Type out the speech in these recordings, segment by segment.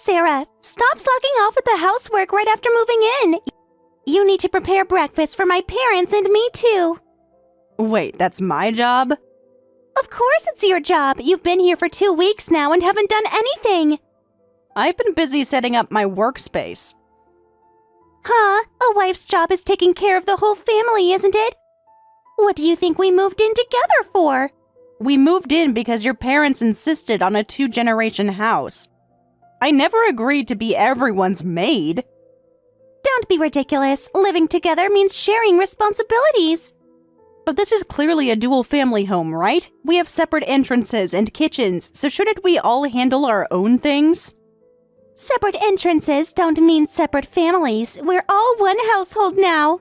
Sarah, stop slacking off with the housework right after moving in. You need to prepare breakfast for my parents and me too. Wait, that's my job? Of course it's your job. You've been here for 2 weeks now and haven't done anything. I've been busy setting up my workspace. Huh? A wife's job is taking care of the whole family, isn't it? What do you think we moved in together for? We moved in because your parents insisted on a 2-generation house. I never agreed to be everyone's maid. Don't be ridiculous. Living together means sharing responsibilities. But this is clearly a dual family home, right? We have separate entrances and kitchens, so shouldn't we all handle our own things? Separate entrances don't mean separate families. We're all one household now.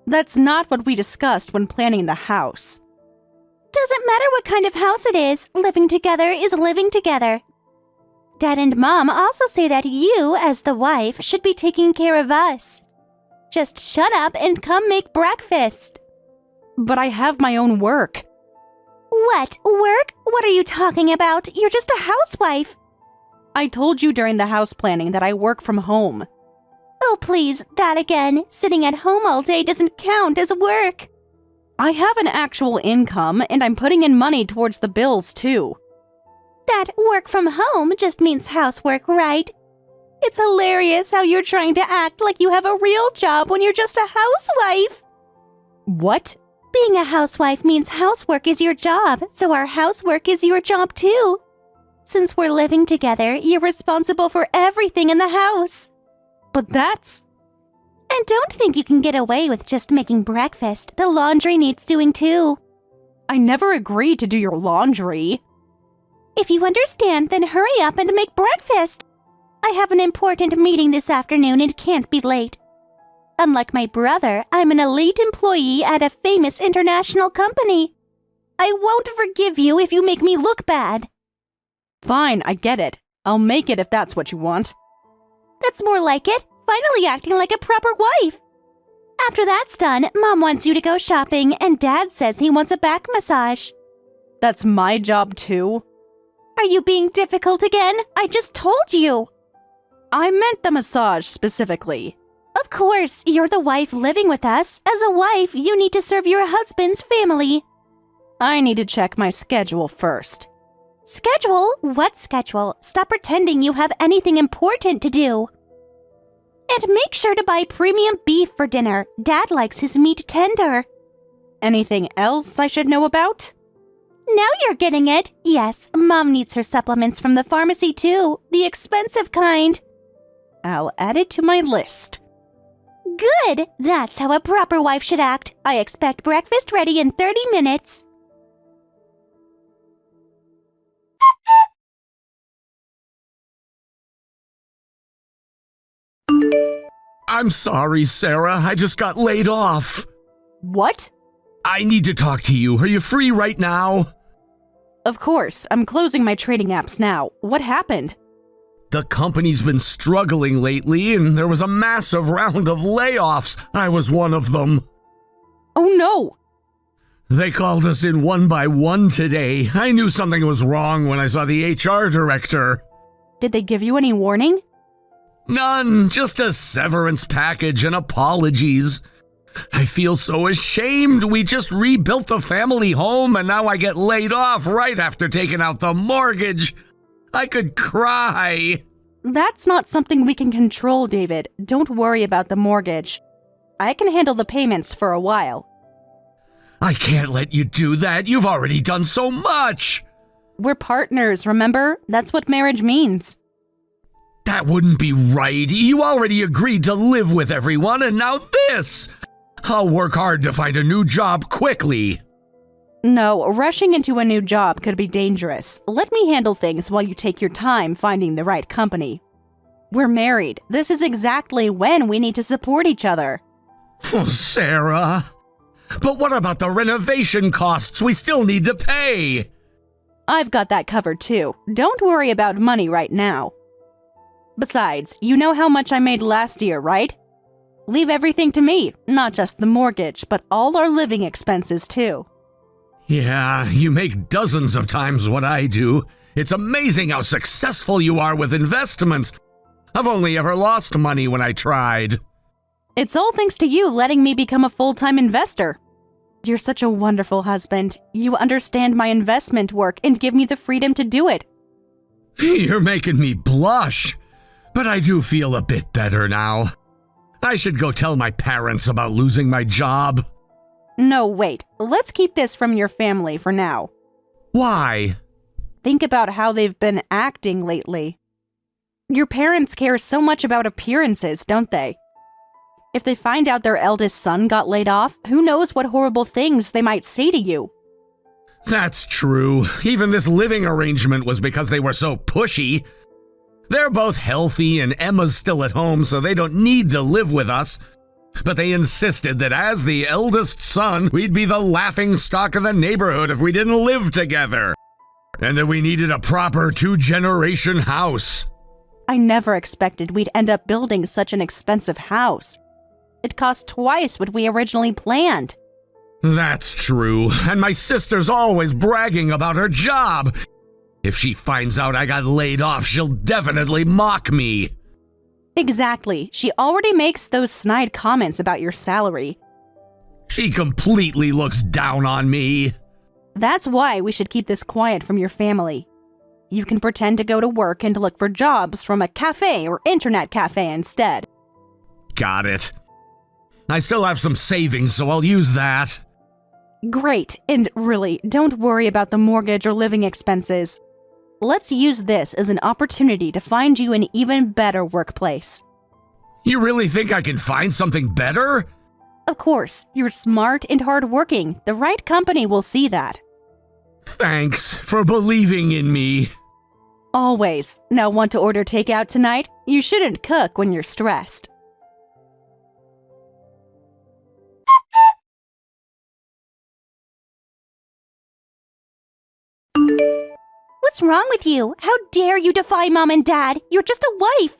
That's not what we discussed when planning the house. Doesn't matter what kind of house it is. Living together is living together. Dad and Mom also say that you, as the wife, should be taking care of us. Just shut up and come make breakfast. But I have my own work. What? Work? What are you talking about? You're just a housewife. I told you during the house planning that I work from home. Oh, please, that again. Sitting at home all day doesn't count as work. I have an actual income, and I'm putting in money towards the bills, too. That work from home just means housework, right? It's hilarious how you're trying to act like you have a real job when you're just a housewife. What? Being a housewife means housework is your job, so our housework is your job too. Since we're living together, you're responsible for everything in the house. But that's... And don't think you can get away with just making breakfast. The laundry needs doing too. I never agreed to do your laundry. If you understand, then hurry up and make breakfast. I have an important meeting this afternoon and can't be late. Unlike my brother, I'm an elite employee at a famous international company. I won't forgive you if you make me look bad. Fine, I get it. I'll make it if that's what you want. That's more like it. Finally acting like a proper wife. After that's done, Mom wants you to go shopping and Dad says he wants a back massage. That's my job too? Are you being difficult again? I just told you. I meant the massage specifically. Of course, you're the wife living with us. As a wife, you need to serve your husband's family. I need to check my schedule first. Schedule? What schedule? Stop pretending you have anything important to do. And make sure to buy premium beef for dinner. Dad likes his meat tender. Anything else I should know about? Now you're getting it. Yes, Mom needs her supplements from the pharmacy too. The expensive kind. I'll add it to my list. Good! That's how a proper wife should act. I expect breakfast ready in 30 minutes. I'm sorry, Sarah. I just got laid off. What? I need to talk to you. Are you free right now? Of course. I'm closing my trading apps now. What happened? The company's been struggling lately, and there was a massive round of layoffs. I was one of them. Oh no! They called us in one by one today. I knew something was wrong when I saw the HR director. Did they give you any warning? None, just a severance package and apologies. I feel so ashamed. We just rebuilt the family home and now I get laid off right after taking out the mortgage. I could cry. That's not something we can control, David. Don't worry about the mortgage. I can handle the payments for a while. I can't let you do that. You've already done so much. We're partners, remember? That's what marriage means. That wouldn't be right. You already agreed to live with everyone, and now this! I'll work hard to find a new job quickly. No, rushing into a new job could be dangerous. Let me handle things while you take your time finding the right company. We're married. This is exactly when we need to support each other. Oh, Sarah. But what about the renovation costs we still need to pay? I've got that covered too. Don't worry about money right now. Besides, you know how much I made last year, right? Leave everything to me, not just the mortgage, but all our living expenses too. Yeah, you make dozens of times what I do. It's amazing how successful you are with investments, I've only ever lost money when I tried. It's all thanks to you letting me become a full-time investor. You're such a wonderful husband. You understand my investment work and give me the freedom to do it. You're making me blush, but I do feel a bit better now. I should go tell my parents about losing my job. No, wait. Let's keep this from your family for now. Why? Think about how they've been acting lately. Your parents care so much about appearances, don't they? If they find out their eldest son got laid off, who knows what horrible things they might say to you. That's true. Even this living arrangement was because they were so pushy. They're both healthy and Emma's still at home, so they don't need to live with us. But they insisted that as the eldest son, we'd be the laughingstock of the neighborhood if we didn't live together. And that we needed a proper 2-generation house. I never expected we'd end up building such an expensive house. It cost twice what we originally planned. That's true, and my sister's always bragging about her job. If she finds out I got laid off, she'll definitely mock me. Exactly. She already makes those snide comments about your salary. She completely looks down on me. That's why we should keep this quiet from your family. You can pretend to go to work and look for jobs from a cafe or internet cafe instead. Got it. I still have some savings, so I'll use that. Great, and really, don't worry about the mortgage or living expenses. Let's use this as an opportunity to find you an even better workplace. You really think I can find something better? Of course, you're smart and hardworking. The right company will see that. Thanks for believing in me. Always. Now, want to order takeout tonight? You shouldn't cook when you're stressed. What's wrong with you? How dare you defy Mom and Dad? You're just a wife.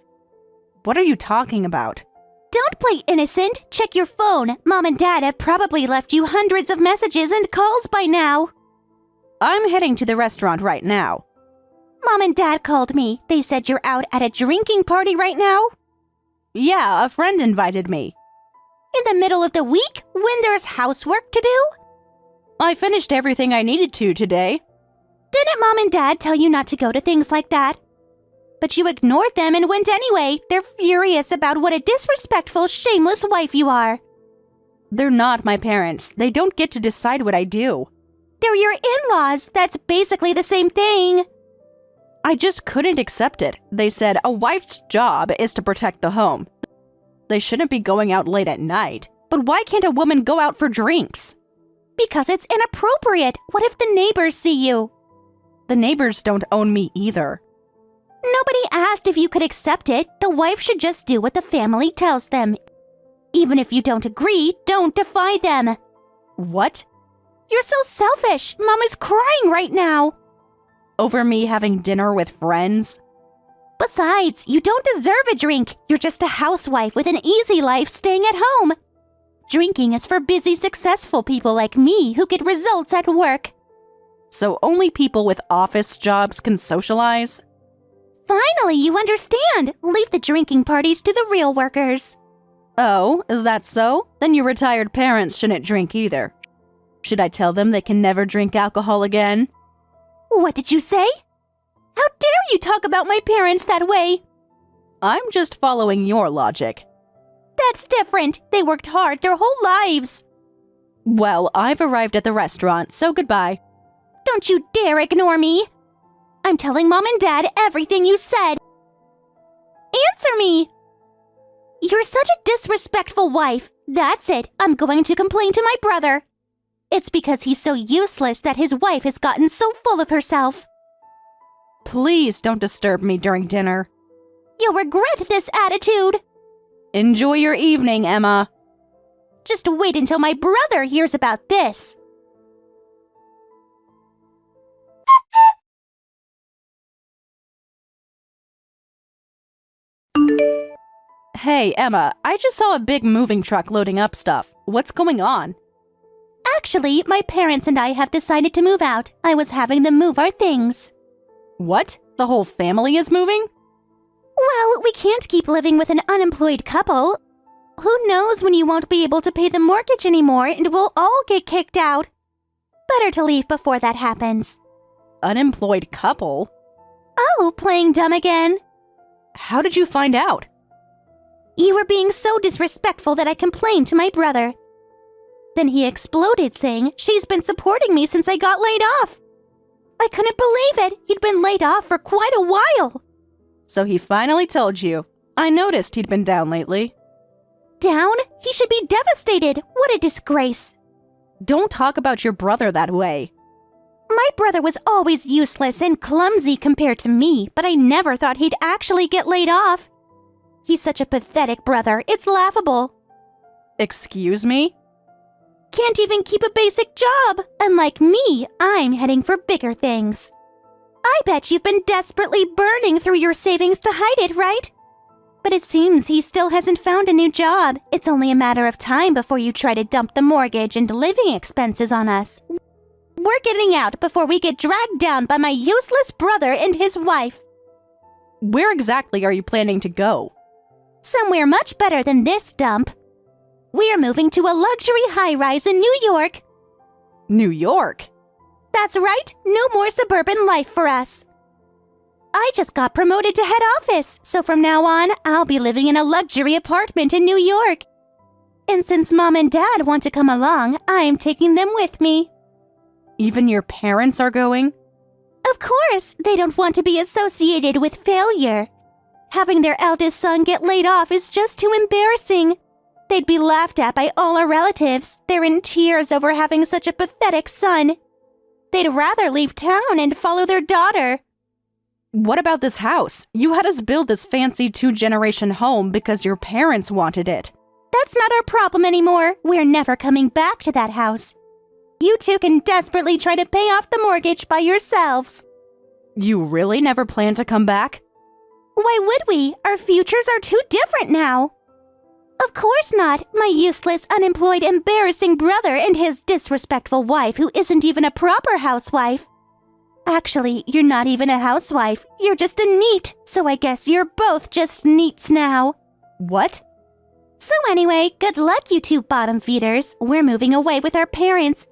What are you talking about? Don't play innocent. Check your phone. Mom and Dad have probably left you hundreds of messages and calls by now. I'm heading to the restaurant right now. Mom and Dad called me. They said you're out at a drinking party right now? Yeah, a friend invited me. In the middle of the week? When there's housework to do? I finished everything I needed to today. Didn't Mom and Dad tell you not to go to things like that? But you ignored them and went anyway. They're furious about what a disrespectful, shameless wife you are. They're not my parents. They don't get to decide what I do. They're your in-laws. That's basically the same thing. I just couldn't accept it. They said a wife's job is to protect the home. They shouldn't be going out late at night. But why can't a woman go out for drinks? Because it's inappropriate. What if the neighbors see you? The neighbors don't own me either. Nobody asked if you could accept it. The wife should just do what the family tells them. Even if you don't agree, don't defy them. What? You're so selfish. Mom is crying right now. Over me having dinner with friends? Besides, you don't deserve a drink. You're just a housewife with an easy life staying at home. Drinking is for busy, successful people like me who get results at work. So only people with office jobs can socialize? Finally, you understand. Leave the drinking parties to the real workers. Oh, is that so? Then your retired parents shouldn't drink either. Should I tell them they can never drink alcohol again? What did you say? How dare you talk about my parents that way? I'm just following your logic. That's different. They worked hard their whole lives. Well, I've arrived at the restaurant, so goodbye. Don't you dare ignore me. I'm telling Mom and Dad everything you said. Answer me. You're such a disrespectful wife. That's it. I'm going to complain to my brother. It's because he's so useless that his wife has gotten so full of herself. Please don't disturb me during dinner. You'll regret this attitude. Enjoy your evening, Emma. Just wait until my brother hears about this. Hey, Emma, I just saw a big moving truck loading up stuff. What's going on? Actually, my parents and I have decided to move out. I was having them move our things. What? The whole family is moving? Well, we can't keep living with an unemployed couple. Who knows when you won't be able to pay the mortgage anymore and we'll all get kicked out. Better to leave before that happens. Unemployed couple? Oh, playing dumb again? How did you find out? You were being so disrespectful that I complained to my brother. Then he exploded, saying she's been supporting me since I got laid off. I couldn't believe it. He'd been laid off for quite a while. So he finally told you. I noticed he'd been down lately. Down? He should be devastated. What a disgrace. Don't talk about your brother that way. My brother was always useless and clumsy compared to me, but I never thought he'd actually get laid off. He's such a pathetic brother, it's laughable. Excuse me? Can't even keep a basic job. Unlike me, I'm heading for bigger things. I bet you've been desperately burning through your savings to hide it, right? But it seems he still hasn't found a new job. It's only a matter of time before you try to dump the mortgage and living expenses on us. We're getting out before we get dragged down by my useless brother and his wife. Where exactly are you planning to go? Somewhere much better than this dump. We're moving to a luxury high-rise in New York. New York? That's right, no more suburban life for us. I just got promoted to head office, so from now on, I'll be living in a luxury apartment in New York. And since Mom and Dad want to come along, I'm taking them with me. Even your parents are going? Of course, they don't want to be associated with failure. Having their eldest son get laid off is just too embarrassing. They'd be laughed at by all our relatives. They're in tears over having such a pathetic son. They'd rather leave town and follow their daughter. What about this house? You had us build this fancy 2-generation home because your parents wanted it. That's not our problem anymore. We're never coming back to that house. You two can desperately try to pay off the mortgage by yourselves. You really never plan to come back? Why would we? Our futures are too different now. Of course not. My useless, unemployed, embarrassing brother and his disrespectful wife who isn't even a proper housewife. Actually, you're not even a housewife. You're just a NEET, so I guess you're both just NEETs now. What? So anyway, good luck, you two bottom feeders. We're moving away with our parents.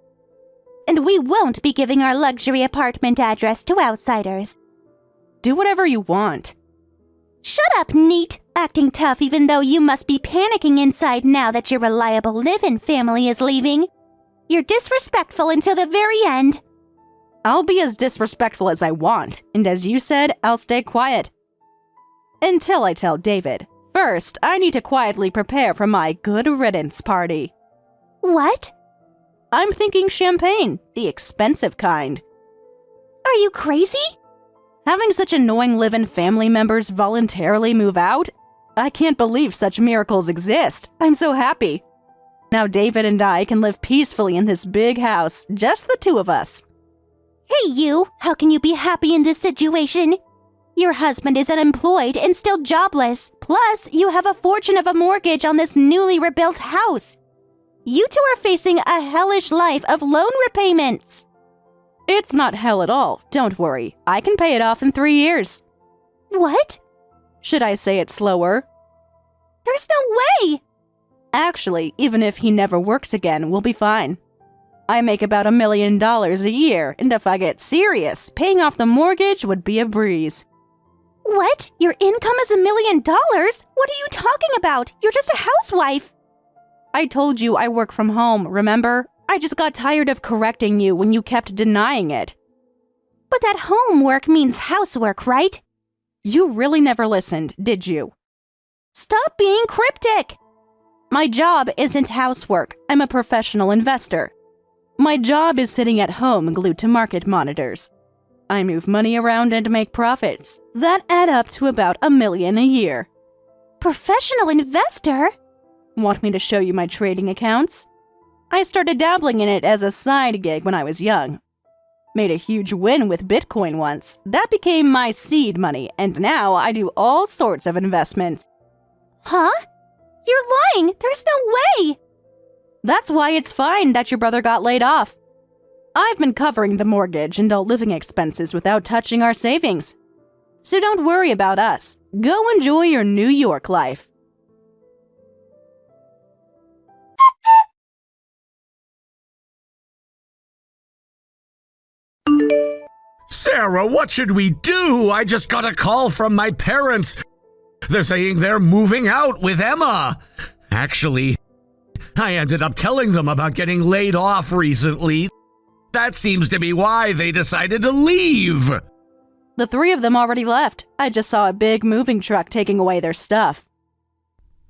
And we won't be giving our luxury apartment address to outsiders. Do whatever you want. Shut up, NEET! Acting tough even though you must be panicking inside now that your reliable live-in family is leaving. You're disrespectful until the very end. I'll be as disrespectful as I want, and as you said, I'll stay quiet. Until I tell David. First, I need to quietly prepare for my good riddance party. What? I'm thinking champagne, the expensive kind. Are you crazy? Having such annoying live-in family members voluntarily move out? I can't believe such miracles exist. I'm so happy. Now David and I can live peacefully in this big house, just the two of us. Hey you, how can you be happy in this situation? Your husband is unemployed and still jobless, plus you have a fortune of a mortgage on this newly rebuilt house. You two are facing a hellish life of loan repayments. It's not hell at all, don't worry. I can pay it off in 3 years. What? Should I say it slower? There's no way! Actually, even if he never works again, we'll be fine. I make about $1 million a year, and if I get serious, paying off the mortgage would be a breeze. What? Your income is $1 million? What are you talking about? You're just a housewife. I told you I work from home, remember? I just got tired of correcting you when you kept denying it. But that homework means housework, right? You really never listened, did you? Stop being cryptic! My job isn't housework. I'm a professional investor. My job is sitting at home glued to market monitors. I move money around and make profits. That add up to about $1 million a year. Professional investor? Want me to show you my trading accounts? I started dabbling in it as a side gig when I was young. Made a huge win with Bitcoin once. That became my seed money, and now I do all sorts of investments. Huh? You're lying! There's no way! That's why it's fine that your brother got laid off. I've been covering the mortgage and all living expenses without touching our savings. So don't worry about us. Go enjoy your New York life. Sarah, what should we do? I just got a call from my parents. They're saying they're moving out with Emma. Actually, I ended up telling them about getting laid off recently. That seems to be why they decided to leave. The three of them already left. I just saw a big moving truck taking away their stuff.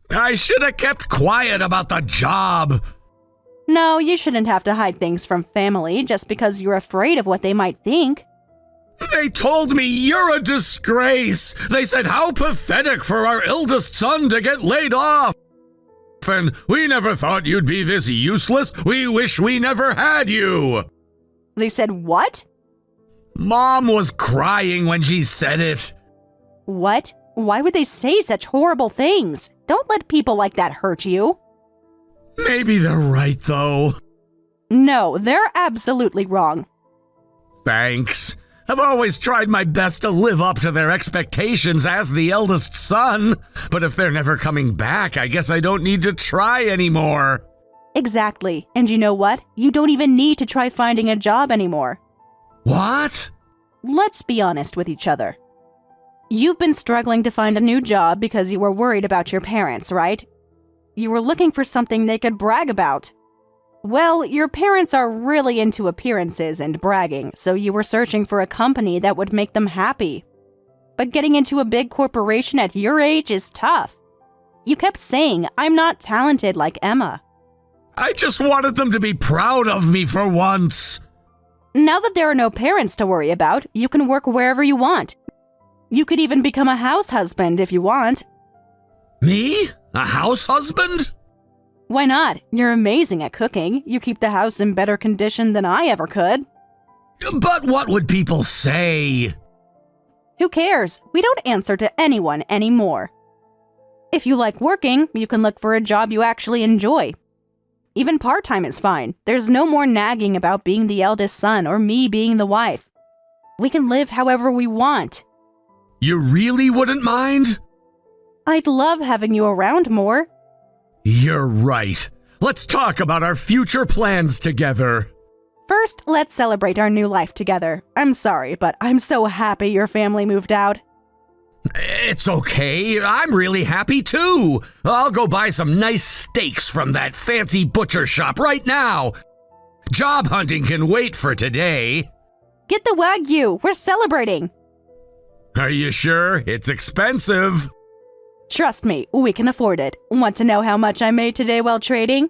I should have kept quiet about the job. No, you shouldn't have to hide things from family just because you're afraid of what they might think. They told me you're a disgrace. They said how pathetic for our eldest son to get laid off. And we never thought you'd be this useless. We wish we never had you. They said what? Mom was crying when she said it. What? Why would they say such horrible things? Don't let people like that hurt you. Maybe they're right, though. No, they're absolutely wrong. Thanks. I've always tried my best to live up to their expectations as the eldest son. But if they're never coming back, I guess I don't need to try anymore. Exactly. And you know what? You don't even need to try finding a job anymore. What? Let's be honest with each other. You've been struggling to find a new job because you were worried about your parents, right? You were looking for something they could brag about. Well, your parents are really into appearances and bragging, so you were searching for a company that would make them happy. But getting into a big corporation at your age is tough. You kept saying, I'm not talented like Emma. I just wanted them to be proud of me for once. Now that there are no parents to worry about, you can work wherever you want. You could even become a house husband if you want. Me? A house husband? Why not? You're amazing at cooking. You keep the house in better condition than I ever could. But what would people say? Who cares? We don't answer to anyone anymore. If you like working, you can look for a job you actually enjoy. Even part-time is fine. There's no more nagging about being the eldest son or me being the wife. We can live however we want. You really wouldn't mind? I'd love having you around more. You're right. Let's talk about our future plans together. First, let's celebrate our new life together. I'm sorry, but I'm so happy your family moved out. It's okay. I'm really happy too. I'll go buy some nice steaks from that fancy butcher shop right now. Job hunting can wait for today. Get the Wagyu. We're celebrating. Are you sure? It's expensive. Trust me, we can afford it. Want to know how much I made today while trading?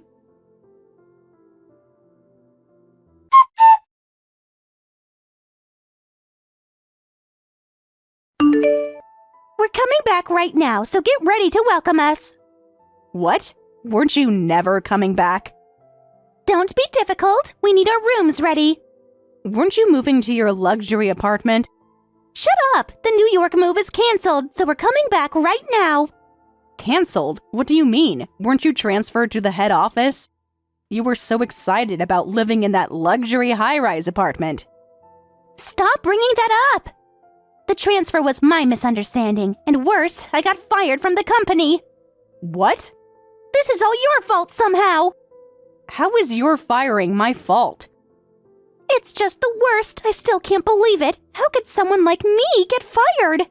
We're coming back right now, so get ready to welcome us. What? Weren't you never coming back? Don't be difficult. We need our rooms ready. Weren't you moving to your luxury apartment? Shut up! The New York move is canceled, so we're coming back right now. Canceled? What do you mean? Weren't you transferred to the head office? You were so excited about living in that luxury high-rise apartment. Stop bringing that up! The transfer was my misunderstanding, and worse, I got fired from the company. What? This is all your fault somehow. How is your firing my fault? It's just the worst. I still can't believe it. How could someone like me get fired?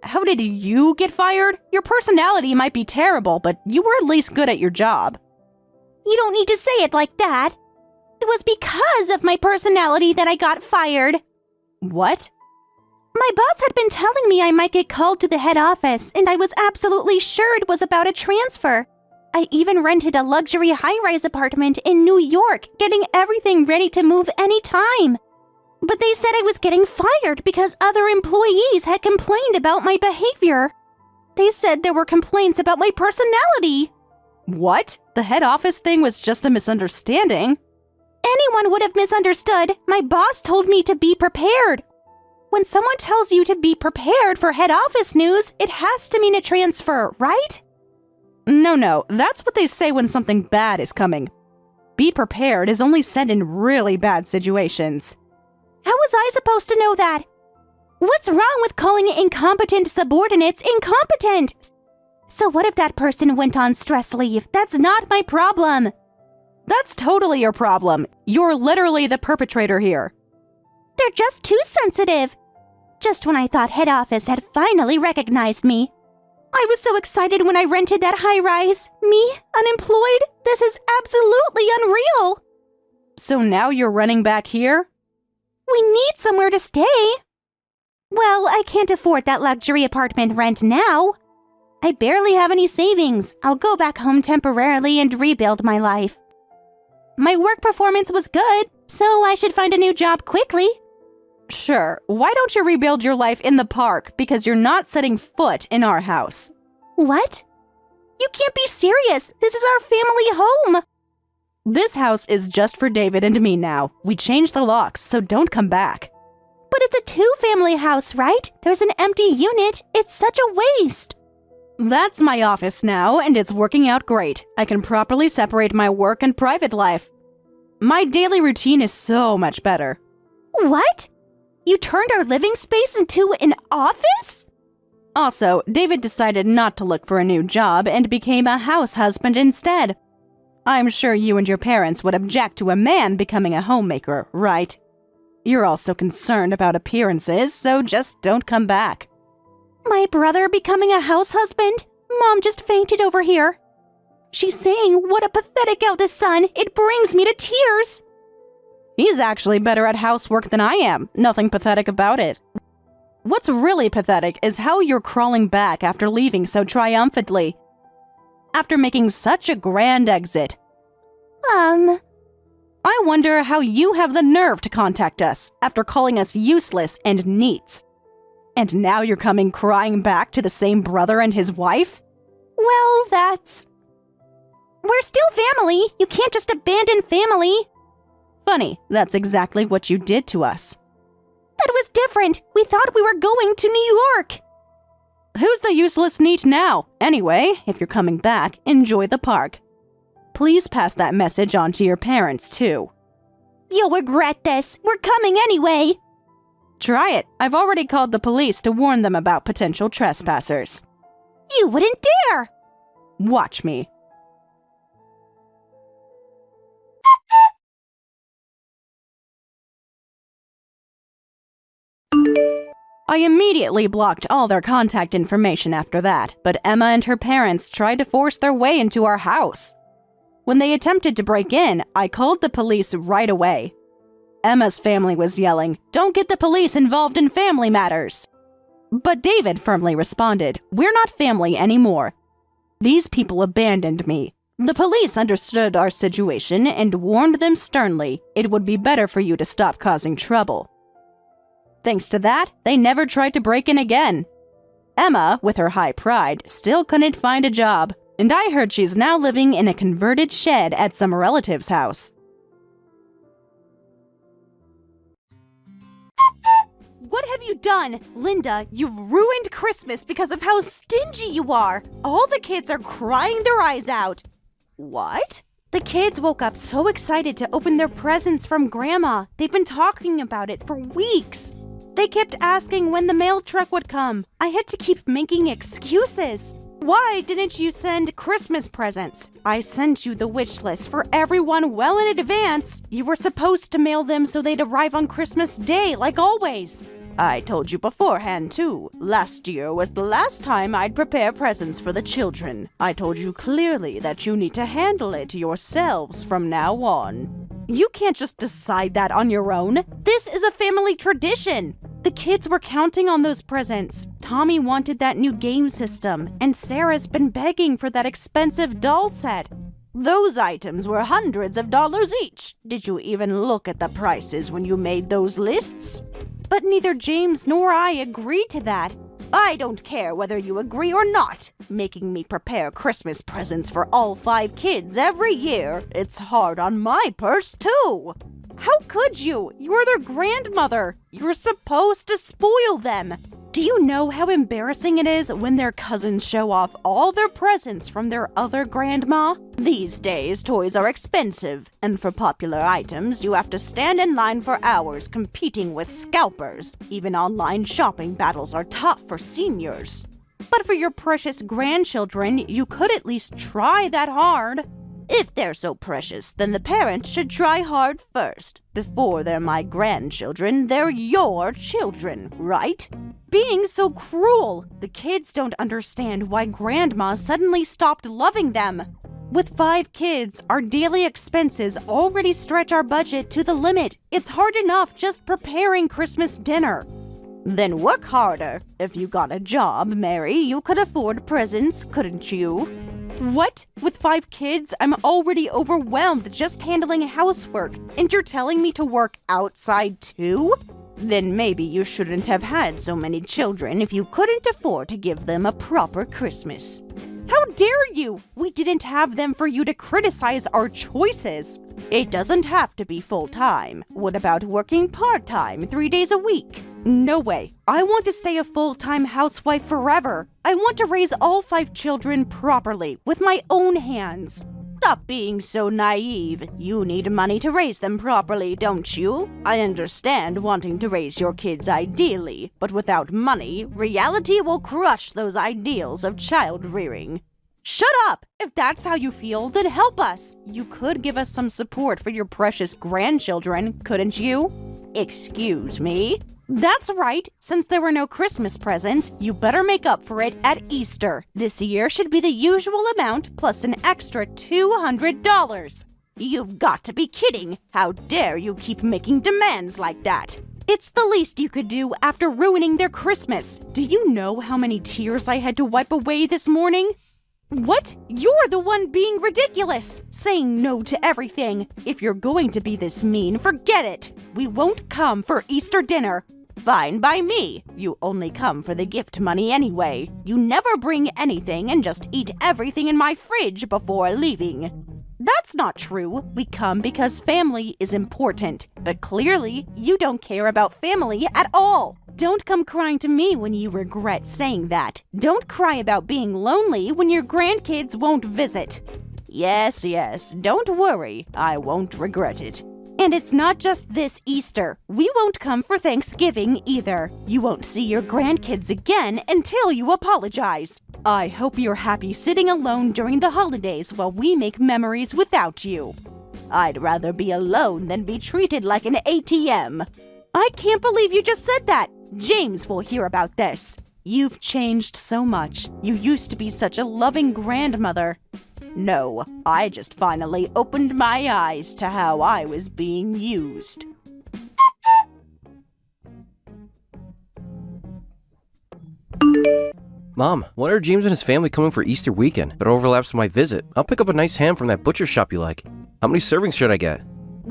How did you get fired? Your personality might be terrible, but you were at least good at your job. You don't need to say it like that. It was because of my personality that I got fired. What? My boss had been telling me I might get called to the head office, and I was absolutely sure it was about a transfer. I even rented a luxury high-rise apartment in New York, getting everything ready to move any time. But they said I was getting fired because other employees had complained about my behavior. They said there were complaints about my personality. What? The head office thing was just a misunderstanding. Anyone would have misunderstood. My boss told me to be prepared. When someone tells you to be prepared for head office news, it has to mean a transfer, right? No, that's what they say when something bad is coming. Be prepared is only said in really bad situations. How was I supposed to know that? What's wrong with calling incompetent subordinates incompetent? So what if that person went on stress leave? That's not my problem. That's totally your problem. You're literally the perpetrator here. They're just too sensitive. Just when I thought head office had finally recognized me. I was so excited when I rented that high-rise. Me, unemployed? This is absolutely unreal. So now you're running back here? We need somewhere to stay. Well, I can't afford that luxury apartment rent now. I barely have any savings. I'll go back home temporarily and rebuild my life. My work performance was good, so I should find a new job quickly. Sure, why don't you rebuild your life in the park because you're not setting foot in our house? What? You can't be serious. This is our family home. This house is just for David and me now. We changed the locks, so don't come back. But it's a two-family house, right? There's an empty unit. It's such a waste. That's my office now, and it's working out great. I can properly separate my work and private life. My daily routine is so much better. What? You turned our living space into an office? Also, David decided not to look for a new job and became a house husband instead. I'm sure you and your parents would object to a man becoming a homemaker, right? You're also concerned about appearances, so just don't come back. My brother becoming a house husband? Mom just fainted over here. She's saying, what a pathetic eldest son. It brings me to tears. He's actually better at housework than I am. Nothing pathetic about it. What's really pathetic is how you're crawling back after leaving so triumphantly. After making such a grand exit. I wonder how you have the nerve to contact us after calling us useless and neats. And now you're coming crying back to the same brother and his wife? Well, we're still family. You can't just abandon family. Funny, that's exactly what you did to us. That was different. We thought we were going to New York. Who's the useless neat now? Anyway, if you're coming back, enjoy the park. Please pass that message on to your parents, too. You'll regret this. We're coming anyway. Try it. I've already called the police to warn them about potential trespassers. You wouldn't dare! Watch me. I immediately blocked all their contact information after that, but Emma and her parents tried to force their way into our house. When they attempted to break in, I called the police right away. Emma's family was yelling, "Don't get the police involved in family matters." But David firmly responded, "We're not family anymore. These people abandoned me. The police understood our situation and warned them sternly it would be better for you to stop causing trouble." Thanks to that, they never tried to break in again. Emma, with her high pride, still couldn't find a job, and I heard she's now living in a converted shed at some relative's house. What have you done? Linda, you've ruined Christmas because of how stingy you are. All the kids are crying their eyes out. What? The kids woke up so excited to open their presents from Grandma. They've been talking about it for weeks. They kept asking when the mail truck would come. I had to keep making excuses. Why didn't you send Christmas presents? I sent you the wish list for everyone well in advance. You were supposed to mail them so they'd arrive on Christmas Day, like always. I told you beforehand, too. Last year was the last time I'd prepare presents for the children. I told you clearly that you need to handle it yourselves from now on. You can't just decide that on your own. This is a family tradition. The kids were counting on those presents. Tommy wanted that new game system, and Sarah's been begging for that expensive doll set. Those items were hundreds of dollars each. Did you even look at the prices when you made those lists? But neither James nor I agreed to that. I don't care whether you agree or not. Making me prepare Christmas presents for all 5 kids every year, it's hard on my purse, too. How could you? You're their grandmother. You're supposed to spoil them. Do you know how embarrassing it is when their cousins show off all their presents from their other grandma? These days, toys are expensive, and for popular items, you have to stand in line for hours competing with scalpers. Even online shopping battles are tough for seniors. But for your precious grandchildren, you could at least try that hard. If they're so precious, then the parents should try hard first. Before they're my grandchildren, they're your children, right? Being so cruel! The kids don't understand why Grandma suddenly stopped loving them. With 5 kids, our daily expenses already stretch our budget to the limit. It's hard enough just preparing Christmas dinner. Then work harder. If you got a job, Mary, you could afford presents, couldn't you? What? With 5 kids, I'm already overwhelmed just handling housework, and you're telling me to work outside too? Then maybe you shouldn't have had so many children if you couldn't afford to give them a proper Christmas. How dare you! We didn't have them for you to criticize our choices. It doesn't have to be full-time. What about working part-time, 3 days a week? No way. I want to stay a full-time housewife forever. I want to raise all 5 children properly, with my own hands. Stop being so naive. You need money to raise them properly, don't you? I understand wanting to raise your kids ideally, but without money, reality will crush those ideals of child rearing. Shut up! If that's how you feel, then help us. You could give us some support for your precious grandchildren, couldn't you? Excuse me? That's right. Since there were no Christmas presents, you better make up for it at Easter. This year should be the usual amount plus an extra $200. You've got to be kidding. How dare you keep making demands like that? It's the least you could do after ruining their Christmas. Do you know how many tears I had to wipe away this morning? What? You're the one being ridiculous, saying no to everything. If you're going to be this mean, forget it. We won't come for Easter dinner. Fine by me. You only come for the gift money anyway. You never bring anything and just eat everything in my fridge before leaving. That's not true. We come because family is important. But clearly, you don't care about family at all. Don't come crying to me when you regret saying that. Don't cry about being lonely when your grandkids won't visit. Yes, don't worry. I won't regret it. And it's not just this Easter. We won't come for Thanksgiving either. You won't see your grandkids again until you apologize. I hope you're happy sitting alone during the holidays while we make memories without you. I'd rather be alone than be treated like an ATM. I can't believe you just said that. James will hear about this. You've changed so much. You used to be such a loving grandmother. No, I just finally opened my eyes to how I was being used. Mom, when are James and his family coming for Easter weekend? It overlaps with my visit. I'll pick up a nice ham from that butcher shop you like. How many servings should I get?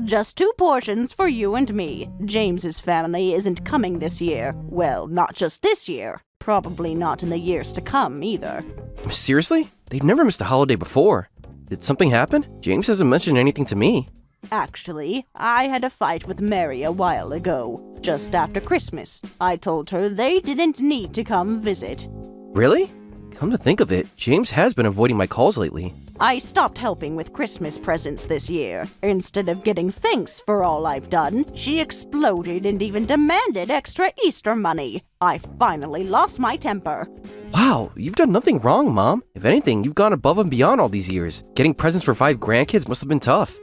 Just 2 portions for you and me. James's family isn't coming this year. Well, not just this year. Probably not in the years to come either. Seriously? They've never missed a holiday before. Did something happen? James hasn't mentioned anything to me. Actually, I had a fight with Mary a while ago, just after Christmas. I told her they didn't need to come visit. Really? Come to think of it, James has been avoiding my calls lately. I stopped helping with Christmas presents this year. Instead of getting thanks for all I've done, she exploded and even demanded extra Easter money. I finally lost my temper. Wow, you've done nothing wrong, Mom. If anything, you've gone above and beyond all these years. Getting presents for 5 grandkids must have been tough.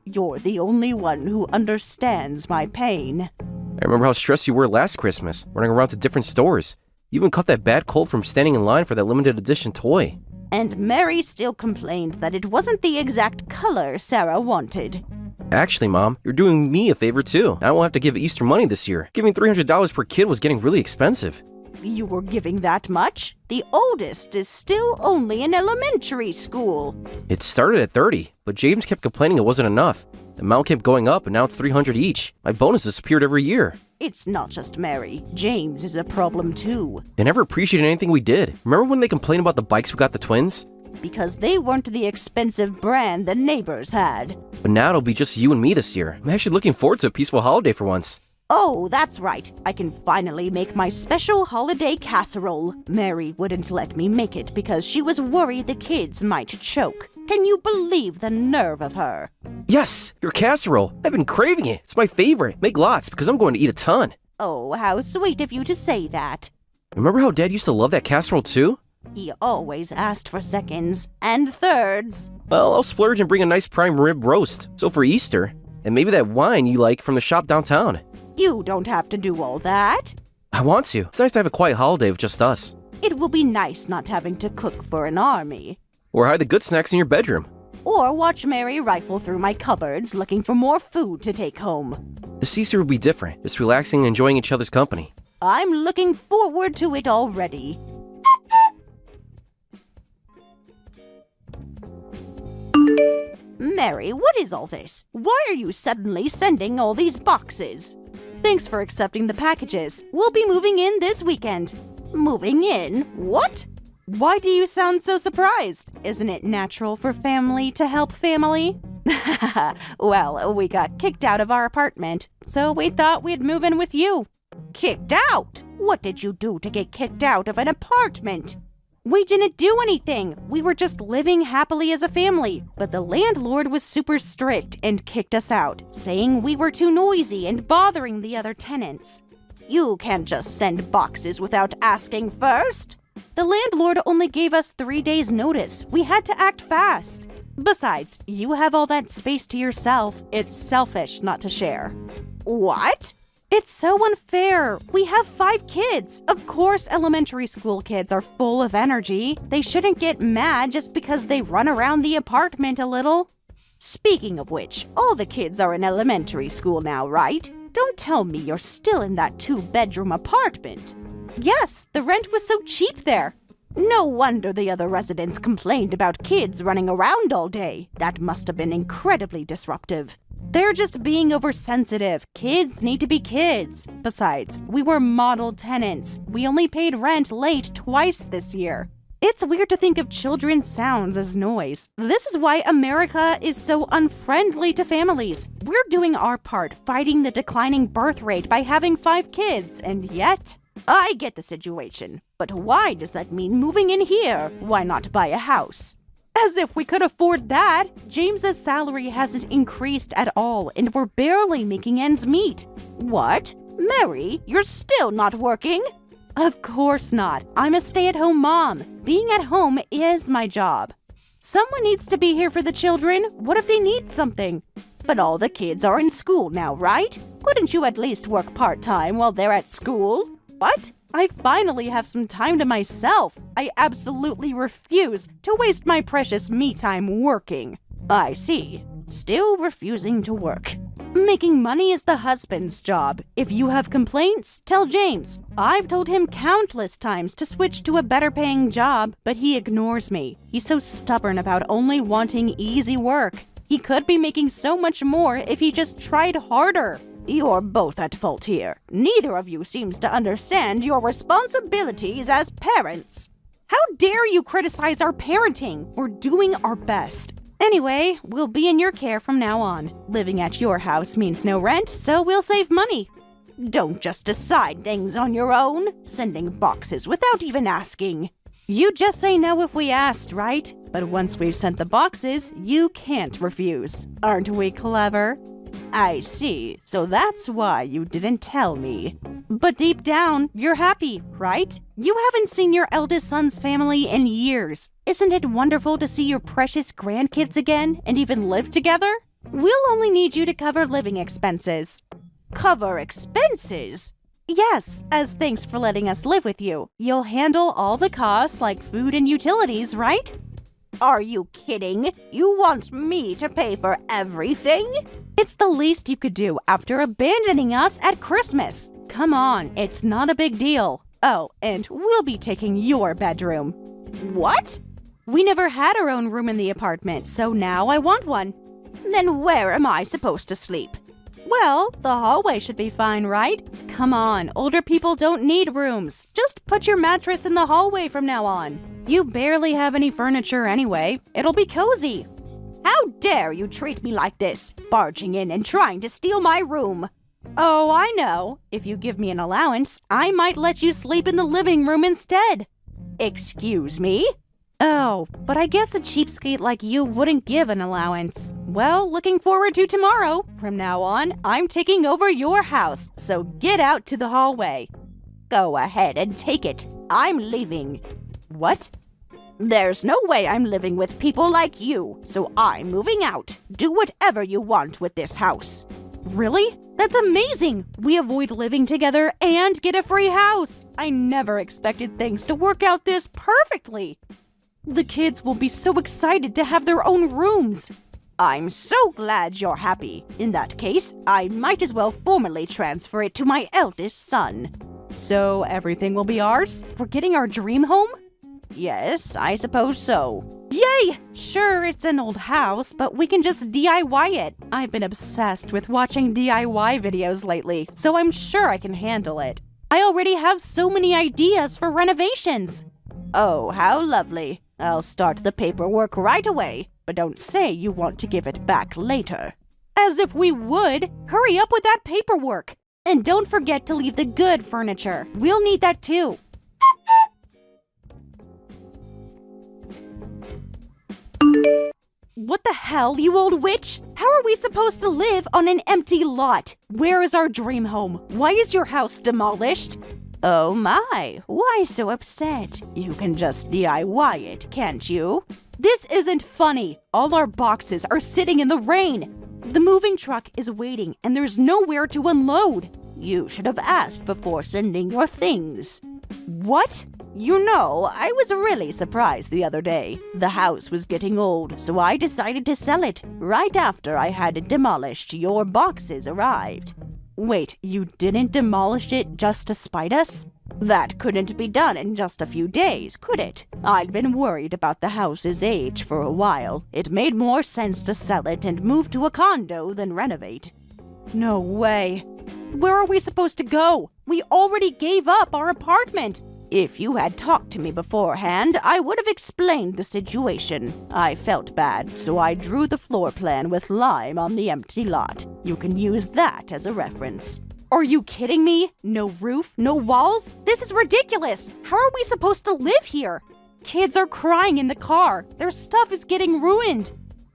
You're the only one who understands my pain. I remember how stressed you were last Christmas, running around to different stores. You even caught that bad cold from standing in line for that limited edition toy. And Mary still complained that it wasn't the exact color Sarah wanted. Actually, Mom, you're doing me a favor too. I won't have to give Easter money this year. Giving $300 per kid was getting really expensive. You were giving that much? The oldest is still only in elementary school. It started at 30, but James kept complaining it wasn't enough. The amount kept going up and now it's 300 each. My bonus disappeared every year. It's not just Mary. James is a problem too. They never appreciated anything we did. Remember when they complained about the bikes we got the twins? Because they weren't the expensive brand the neighbors had. But now it'll be just you and me this year. I'm actually looking forward to a peaceful holiday for once. Oh, that's right. I can finally make my special holiday casserole. Mary wouldn't let me make it because she was worried the kids might choke. Can you believe the nerve of her? Yes, your casserole. I've been craving it. It's my favorite. Make lots because I'm going to eat a ton. Oh, how sweet of you to say that. Remember how Dad used to love that casserole too? He always asked for seconds and thirds. Well, I'll splurge and bring a nice prime rib roast. So for Easter, and maybe that wine you like from the shop downtown. You don't have to do all that. I want to. It's nice to have a quiet holiday with just us. It will be nice not having to cook for an army. Or hide the good snacks in your bedroom. Or watch Mary rifle through my cupboards looking for more food to take home. This Easter will be different. Just relaxing and enjoying each other's company. I'm looking forward to it already. Mary, what is all this? Why are you suddenly sending all these boxes? Thanks for accepting the packages. We'll be moving in this weekend. Moving in? What? Why do you sound so surprised? Isn't it natural for family to help family? Well, we got kicked out of our apartment, so we thought we'd move in with you. Kicked out? What did you do to get kicked out of an apartment? We didn't do anything. We were just living happily as a family. But the landlord was super strict and kicked us out, saying we were too noisy and bothering the other tenants. You can't just send boxes without asking first. The landlord only gave us 3 days' notice. We had to act fast. Besides, you have all that space to yourself. It's selfish not to share. What? It's so unfair. We have 5 kids. Of course, elementary school kids are full of energy. They shouldn't get mad just because they run around the apartment a little. Speaking of which, all the kids are in elementary school now, right? Don't tell me you're still in that 2-bedroom apartment. Yes, the rent was so cheap there. No wonder the other residents complained about kids running around all day. That must have been incredibly disruptive. They're just being oversensitive. Kids need to be kids. Besides, we were model tenants. We only paid rent late twice this year. It's weird to think of children's sounds as noise. This is why America is so unfriendly to families. We're doing our part fighting the declining birth rate by having 5 kids, and yet... I get the situation, but why does that mean moving in here? Why not buy a house? As if we could afford that! James's salary hasn't increased at all, and we're barely making ends meet. What? Mary, you're still not working? Of course not. I'm a stay-at-home mom. Being at home is my job. Someone needs to be here for the children. What if they need something? But all the kids are in school now, right? Couldn't you at least work part-time while they're at school? What? I finally have some time to myself. I absolutely refuse to waste my precious me time working. I see. Still refusing to work. Making money is the husband's job. If you have complaints, tell James. I've told him countless times to switch to a better-paying job, but he ignores me. He's so stubborn about only wanting easy work. He could be making so much more if he just tried harder. You're both at fault here. Neither of you seems to understand your responsibilities as parents. How dare you criticize our parenting? We're doing our best. Anyway, we'll be in your care from now on. Living at your house means no rent, so we'll save money. Don't just decide things on your own, sending boxes without even asking. You just say no if we asked, right? But once we've sent the boxes, you can't refuse. Aren't we clever? I see. So that's why you didn't tell me. But deep down, you're happy, right? You haven't seen your eldest son's family in years. Isn't it wonderful to see your precious grandkids again and even live together? We'll only need you to cover living expenses. Cover expenses? Yes, as thanks for letting us live with you. You'll handle all the costs like food and utilities, right? Are you kidding? You want me to pay for everything? It's the least you could do after abandoning us at Christmas. Come on, it's not a big deal. Oh, and we'll be taking your bedroom. What? We never had our own room in the apartment, so now I want one. Then where am I supposed to sleep? Well, the hallway should be fine, right? Come on, older people don't need rooms. Just put your mattress in the hallway from now on. You barely have any furniture anyway. It'll be cozy. How dare you treat me like this, barging in and trying to steal my room? Oh, I know. If you give me an allowance, I might let you sleep in the living room instead. Excuse me? Oh, but I guess a cheapskate like you wouldn't give an allowance. Well, looking forward to tomorrow. From now on, I'm taking over your house, so get out to the hallway. Go ahead and take it. I'm leaving. What? There's no way I'm living with people like you, so I'm moving out. Do whatever you want with this house. Really? That's amazing! We avoid living together and get a free house! I never expected things to work out this perfectly! The kids will be so excited to have their own rooms! I'm so glad you're happy. In that case, I might as well formally transfer it to my eldest son. So everything will be ours? We're getting our dream home? Yes, I suppose so. Yay! Sure, it's an old house, but we can just DIY it. I've been obsessed with watching DIY videos lately, so I'm sure I can handle it. I already have so many ideas for renovations. Oh, how lovely. I'll start the paperwork right away, but don't say you want to give it back later. As if we would! Hurry up with that paperwork! And don't forget to leave the good furniture. We'll need that too. What the hell, you old witch? How are we supposed to live on an empty lot? Where is our dream home? Why is your house demolished? Oh my, why so upset? You can just DIY it, can't you? This isn't funny. All our boxes are sitting in the rain. The moving truck is waiting and there's nowhere to unload. You should have asked before sending your things. What? You know, I was really surprised the other day. The house was getting old, so I decided to sell it. Right after I had it demolished, your boxes arrived. Wait, you didn't demolish it just to spite us? That couldn't be done in just a few days, could it? I'd been worried about the house's age for a while. It made more sense to sell it and move to a condo than renovate. No way. Where are we supposed to go? We already gave up our apartment. If you had talked to me beforehand, I would have explained the situation. I felt bad, so I drew the floor plan with lime on the empty lot. You can use that as a reference. Are you kidding me? No roof, no walls? This is ridiculous! How are we supposed to live here? Kids are crying in the car. Their stuff is getting ruined.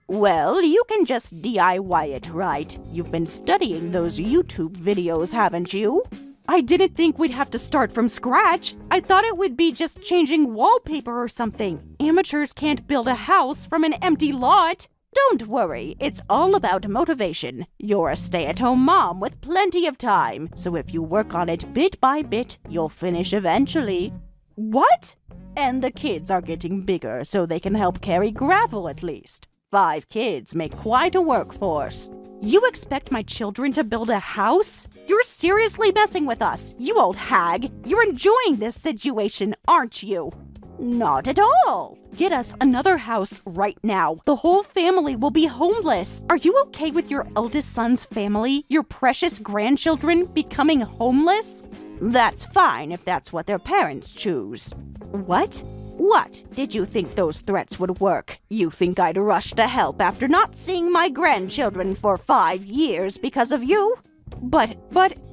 Well, you can just DIY it, right? You've been studying those YouTube videos, haven't you? I didn't think we'd have to start from scratch. I thought it would be just changing wallpaper or something. Amateurs can't build a house from an empty lot. Don't worry, it's all about motivation. You're a stay-at-home mom with plenty of time, so if you work on it bit by bit, you'll finish eventually. What? And the kids are getting bigger, so they can help carry gravel at least. 5 kids make quite a workforce. You expect my children to build a house? You're seriously messing with us, you old hag. You're enjoying this situation, aren't you? Not at all. Get us another house right now. The whole family will be homeless. Are you okay with your eldest son's family, your precious grandchildren, becoming homeless? That's fine if that's what their parents choose. What? What? Did you think those threats would work? You think I'd rush to help after not seeing my grandchildren for 5 years because of you? But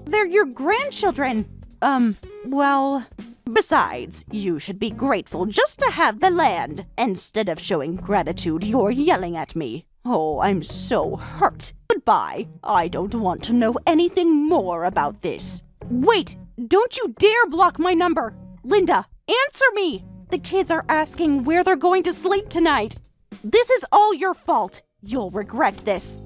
they're your grandchildren. Well... Besides, you should be grateful just to have the land. Instead of showing gratitude, you're yelling at me. Oh, I'm so hurt. Goodbye. I don't want to know anything more about this. Wait! Don't you dare block my number! Linda, answer me! The kids are asking where they're going to sleep tonight. This is all your fault. You'll regret this.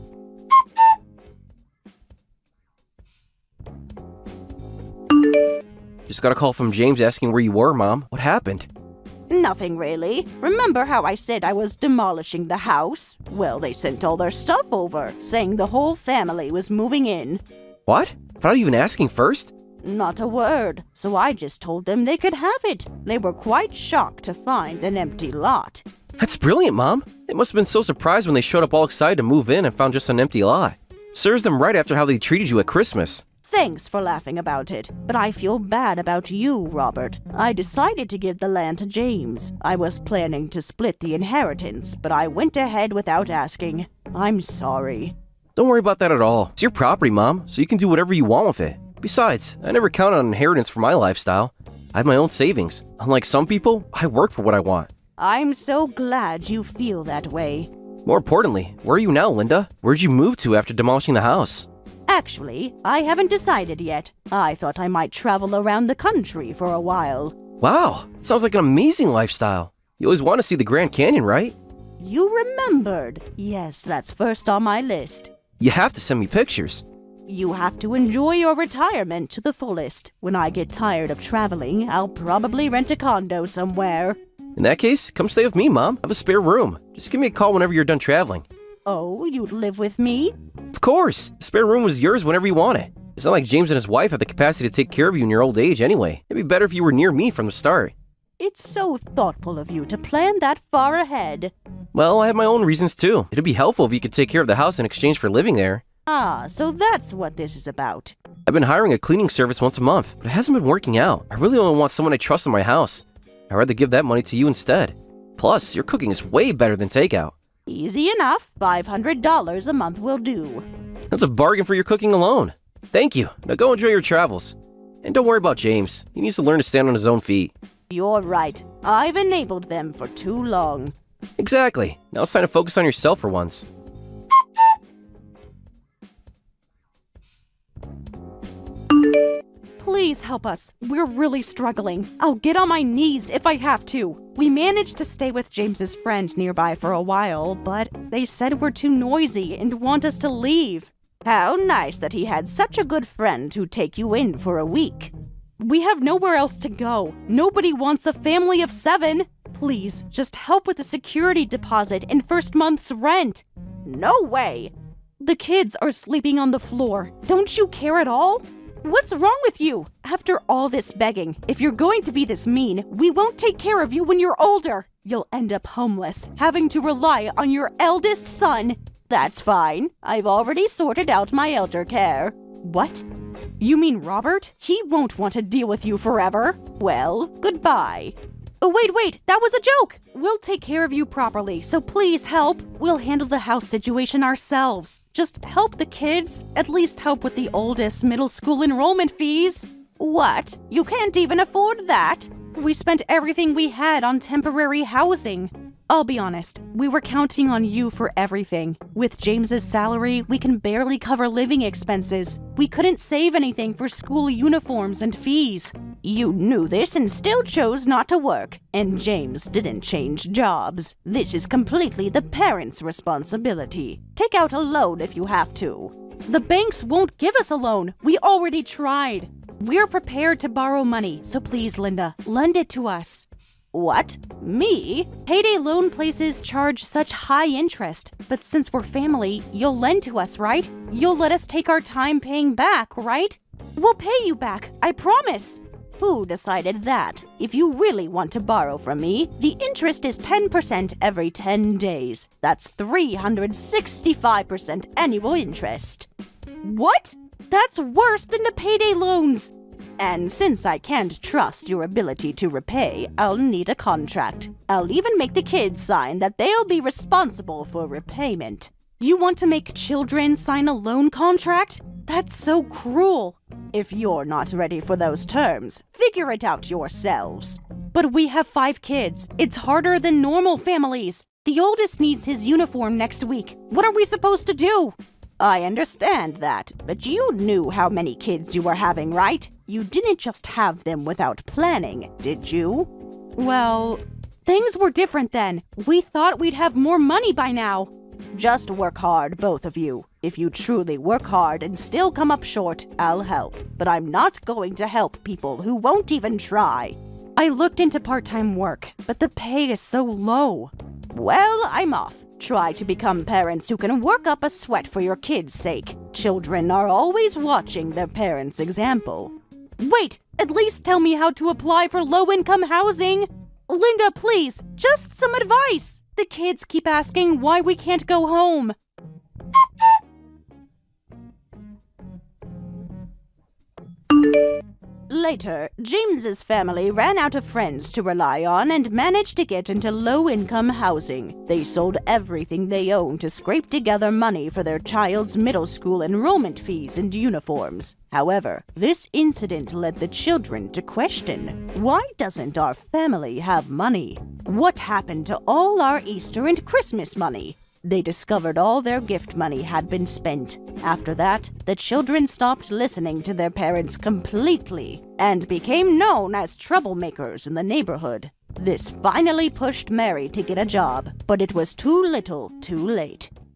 Just got a call from James asking where you were, Mom. What happened? Nothing really. Remember how I said I was demolishing the house? Well, they sent all their stuff over, saying the whole family was moving in. What? Without even asking first? Not a word, so I just told them they could have it. They were quite shocked to find an empty lot. That's brilliant, Mom. They must have been so surprised when they showed up all excited to move in and found just an empty lot. Serves them right after how they treated you at Christmas. Thanks for laughing about it, but I feel bad about you, Robert. I decided to give the land to James. I was planning to split the inheritance, but I went ahead without asking. I'm sorry. Don't worry about that at all. It's your property, Mom, so you can do whatever you want with it. Besides, I never counted on inheritance for my lifestyle. I have my own savings. Unlike some people, I work for what I want. I'm so glad you feel that way. More importantly, where are you now, Linda? Where'd you move to after demolishing the house? Actually, I haven't decided yet. I thought I might travel around the country for a while. Wow, sounds like an amazing lifestyle. You always want to see the Grand Canyon, right? You remembered. Yes, that's first on my list. You have to send me pictures. You have to enjoy your retirement to the fullest. When I get tired of traveling, I'll probably rent a condo somewhere. In that case, come stay with me, Mom. I have a spare room. Just give me a call whenever you're done traveling. Oh, you'd live with me? Of course! The spare room was yours whenever you want it. It's not like James and his wife have the capacity to take care of you in your old age anyway. It'd be better if you were near me from the start. It's so thoughtful of you to plan that far ahead. Well, I have my own reasons too. It'd be helpful if you could take care of the house in exchange for living there. Ah, so that's what this is about. I've been hiring a cleaning service once a month, but it hasn't been working out. I really only want someone I trust in my house. I'd rather give that money to you instead. Plus, your cooking is way better than takeout. Easy enough. $500 a month will do. That's a bargain for your cooking alone. Thank you. Now go enjoy your travels. And don't worry about James. He needs to learn to stand on his own feet. You're right. I've enabled them for too long. Exactly. Now it's time to focus on yourself for once. Please help us. We're really struggling. I'll get on my knees if I have to. We managed to stay with James's friend nearby for a while, but they said we're too noisy and want us to leave. How nice that he had such a good friend who'd take you in for a week. We have nowhere else to go. Nobody wants a family of 7. Please, just help with the security deposit and first month's rent. No way! The kids are sleeping on the floor. Don't you care at all? What's wrong with you? After all this begging, if you're going to be this mean, we won't take care of you when you're older. You'll end up homeless, having to rely on your eldest son. That's fine. I've already sorted out my elder care. What? You mean Robert? He won't want to deal with you forever. Well, goodbye. Oh, wait, that was a joke! We'll take care of you properly, so please help. We'll handle the house situation ourselves. Just help the kids, at least help with the oldest middle school enrollment fees. What? You can't even afford that? We spent everything we had on temporary housing. I'll be honest, we were counting on you for everything. With James's salary, we can barely cover living expenses. We couldn't save anything for school uniforms and fees. You knew this and still chose not to work. And James didn't change jobs. This is completely the parents' responsibility. Take out a loan if you have to. The banks won't give us a loan. We already tried. We're prepared to borrow money, so please, Linda, lend it to us. What? Me? Payday loan places charge such high interest, but since we're family, you'll lend to us, right? You'll let us take our time paying back, right? We'll pay you back, I promise. Who decided that? If you really want to borrow from me, the interest is 10% every 10 days. That's 365% annual interest. What? That's worse than the payday loans. And since I can't trust your ability to repay, I'll need a contract. I'll even make the kids sign that they'll be responsible for repayment. You want to make children sign a loan contract? That's so cruel. If you're not ready for those terms, figure it out yourselves. But we have 5 kids. It's harder than normal families. The oldest needs his uniform next week. What are we supposed to do? I understand that, but you knew how many kids you were having, right? You didn't just have them without planning, did you? Well, things were different then. We thought we'd have more money by now. Just work hard, both of you. If you truly work hard and still come up short, I'll help. But I'm not going to help people who won't even try. I looked into part-time work, but the pay is so low. Well, I'm off. Try to become parents who can work up a sweat for your kids' sake. Children are always watching their parents' example. Wait, at least tell me how to apply for low-income housing. Linda, please, just some advice. The kids keep asking why we can't go home. Later, James's family ran out of friends to rely on and managed to get into low-income housing. They sold everything they owned to scrape together money for their child's middle school enrollment fees and uniforms. However, this incident led the children to question, why doesn't our family have money? What happened to all our Easter and Christmas money? They discovered all their gift money had been spent. After that, the children stopped listening to their parents completely and became known as troublemakers in the neighborhood. This finally pushed Mary to get a job, but it was too little, too late.